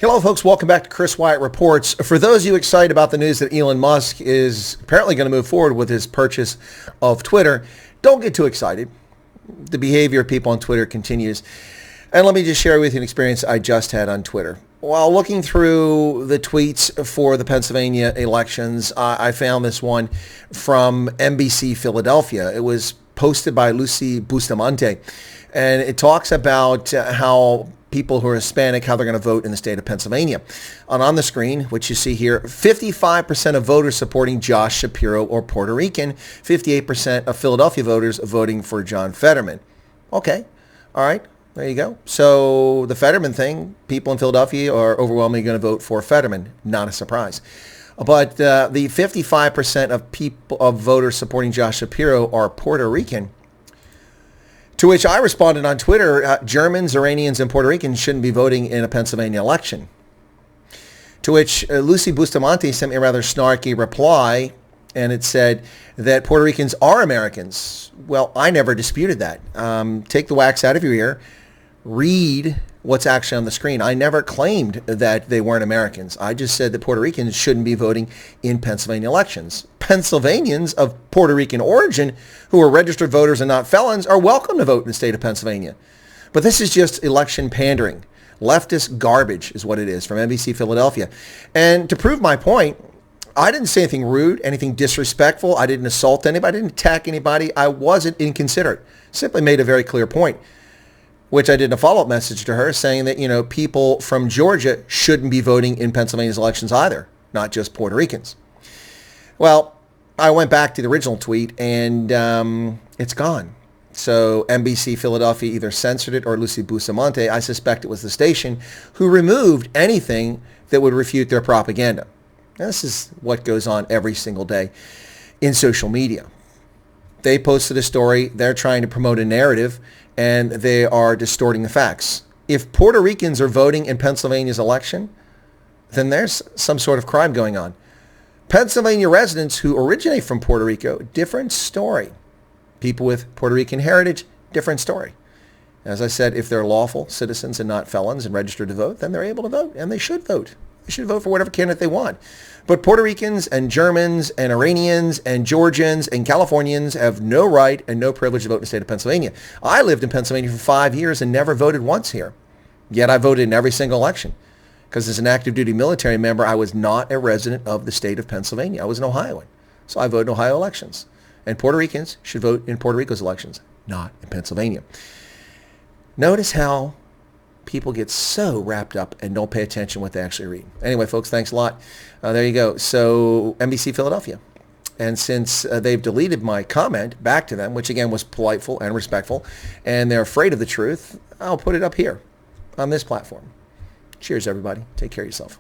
Hello, folks. Welcome back to Chris Wyatt Reports. For those of you excited about the news that Elon Musk is apparently going to move forward with his purchase of Twitter, don't get too excited. The behavior of people on Twitter continues. And let me just share with you an experience I just had on Twitter. While looking through the tweets for the Pennsylvania elections, I found this one from NBC Philadelphia. It was posted by Lucy Bustamante, and it talks about how people who are Hispanic, how they're going to vote in the state of Pennsylvania. And on the screen, which you see here, 55% of voters supporting Josh Shapiro or Puerto Rican, 58% of Philadelphia voters voting for John Fetterman. Okay, all right, there you go. So the Fetterman thing, people in Philadelphia are overwhelmingly going to vote for Fetterman. Not a surprise. But the 55% of voters supporting Josh Shapiro are Puerto Rican. To which I responded on Twitter, Germans, Iranians, and Puerto Ricans shouldn't be voting in a Pennsylvania election. To which Lucy Bustamante sent me a rather snarky reply, and it said that Puerto Ricans are Americans. Well, I never disputed that. Take the wax out of your ear. Read what's actually on the screen. I never claimed that they weren't Americans. I just said that Puerto Ricans shouldn't be voting in Pennsylvania elections. Pennsylvanians of Puerto Rican origin who are registered voters and not felons are welcome to vote in the state of Pennsylvania. But this is just election pandering. Leftist garbage is what it is from NBC Philadelphia. And to prove my point, I didn't say anything rude, anything disrespectful. I didn't assault anybody. I didn't attack anybody. I wasn't inconsiderate. Simply made a very clear point, which I did in a follow-up message to her saying that, people from Georgia shouldn't be voting in Pennsylvania's elections either, not just Puerto Ricans. Well, I went back to the original tweet and it's gone. So NBC Philadelphia either censored it or Lucy Bustamante, I suspect it was the station, who removed anything that would refute their propaganda. Now, this is what goes on every single day in social media. They posted a story, they're trying to promote a narrative, and they are distorting the facts. If Puerto Ricans are voting in Pennsylvania's election, then there's some sort of crime going on. Pennsylvania residents who originate from Puerto Rico, different story. People with Puerto Rican heritage, different story. As I said, if they're lawful citizens and not felons and registered to vote, then they're able to vote, and they should vote. They should vote for whatever candidate they want. But Puerto Ricans and Germans and Iranians and Georgians and Californians have no right and no privilege to vote in the state of Pennsylvania. I lived in Pennsylvania for 5 years and never voted once here. Yet I voted in every single election. Because as an active duty military member, I was not a resident of the state of Pennsylvania. I was an Ohioan. So I voted in Ohio elections. And Puerto Ricans should vote in Puerto Rico's elections, not in Pennsylvania. Notice how people get so wrapped up and don't pay attention to what they actually read. Anyway, folks, thanks a lot. There you go. So NBC Philadelphia. And since they've deleted my comment back to them, which again was politeful and respectful, and they're afraid of the truth, I'll put it up here on this platform. Cheers, everybody. Take care of yourself.